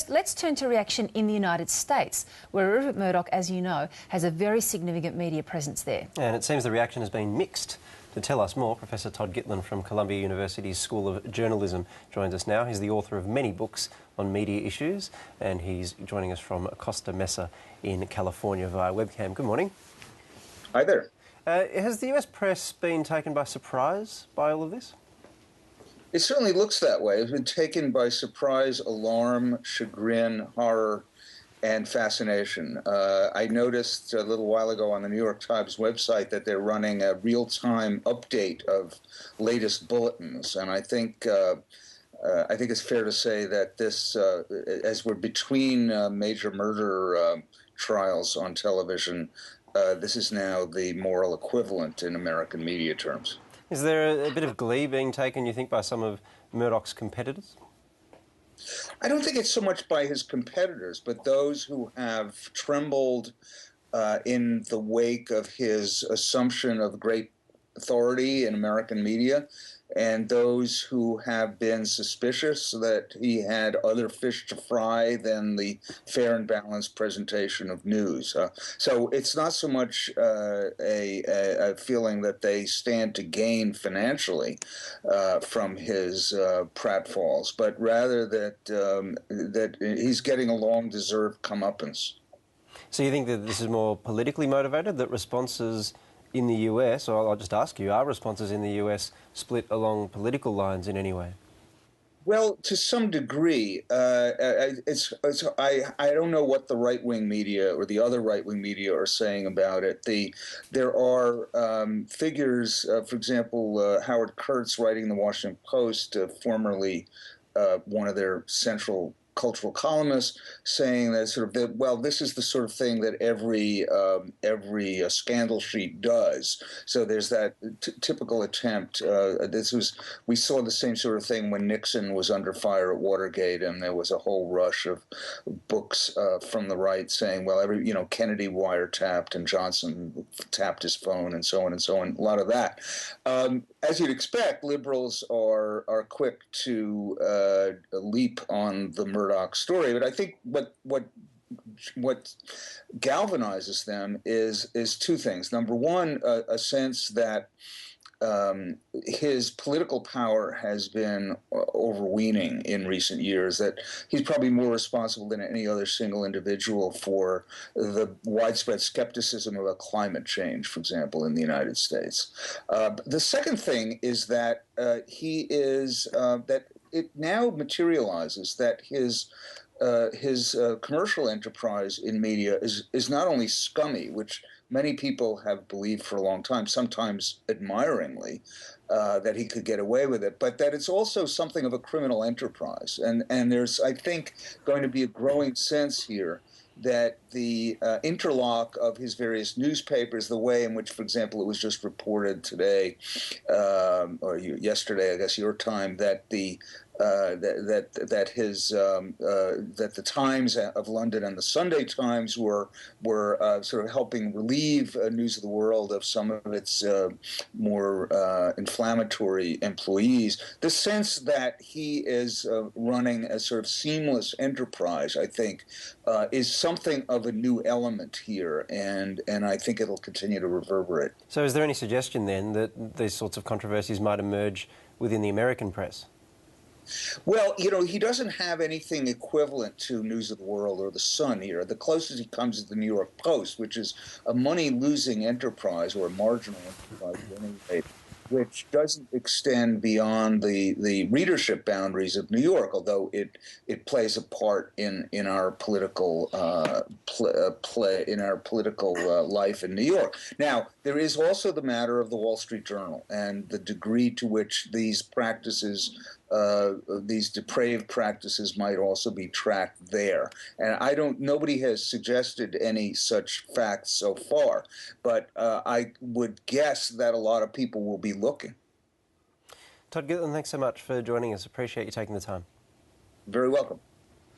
Let's turn to reaction in the United States, where Rupert Murdoch, as you know, has a very significant media presence there. And it seems the reaction has been mixed. To tell us more, Professor Todd Gitlin from Colombia University's School of Journalism joins us now. He's the author of many books on media issues, and he's joining us from Costa Mesa in California via webcam. Good morning. Hi there. Has the US press been taken by surprise by all of this? It certainly looks that way. It's been taken by surprise, alarm, chagrin, horror, and fascination. I noticed a little while ago on the New York Times website that they're running a real-time update of latest bulletins, and I think it's fair to say that this, as we're between major murder trials on television, this is now the moral equivalent in American media terms. Is there a bit of glee being taken, you think, by some of Murdoch's competitors? I don't think it's so much by his competitors, but those who have trembled in the wake of his assumption of great authority in American media, and those who have been suspicious that he had other fish to fry than the fair and balanced presentation of news. So it's not so much a feeling that they stand to gain financially from his pratfalls, but rather that he's getting a long-deserved comeuppance. So you think that this is more politically motivated, that responses in the US, or I'll just ask you, are responses in the US split along political lines in any way? Well, to some degree. I don't know what the right-wing media or the other right-wing media are saying about it. There are figures, for example, Howard Kurtz, writing the Washington Post, formerly one of their central cultural columnists, saying that well, this is the sort of thing that every scandal sheet does. So there's that typical attempt. We saw the same sort of thing when Nixon was under fire at Watergate, and there was a whole rush of books from the right saying, well, Kennedy wiretapped and Johnson tapped his phone, and so on and so on. A lot of that. As you'd expect, liberals are quick to leap on the Murdoch story, but I think what galvanizes them is two things. Number one, a sense that his political power has been overweening in recent years, that he's probably more responsible than any other single individual for the widespread skepticism about climate change, for example, in the United States. The second thing is that that it now materializes that his commercial enterprise in media is not only scummy, which many people have believed for a long time, sometimes admiringly, that he could get away with it, but that it's also something of a criminal enterprise. And there's, I think, going to be a growing sense here that the interlock of his various newspapers, the way in which, for example, it was just reported today, or yesterday, I guess your time, that the the Times of London and the Sunday Times were sort of helping relieve News of the World of some of its more inflammatory employees. The sense that he is running a sort of seamless enterprise, I think, is something of a new element here, and I think it'll continue to reverberate. So is there any suggestion then that these sorts of controversies might emerge within the American press? Well, he doesn't have anything equivalent to News of the World or The Sun here. The closest he comes is the New York Post, which is a money-losing enterprise, or a marginal enterprise at any rate, which doesn't extend beyond the readership boundaries of New York, although it plays a part in our political life in New York. Now, there is also the matter of the Wall Street Journal and the degree to which these practices, these depraved practices, might also be tracked there. And nobody has suggested any such facts so far, but I would guess that a lot of people will be looking. Todd Gitlin, thanks so much for joining us. Appreciate you taking the time. Very welcome.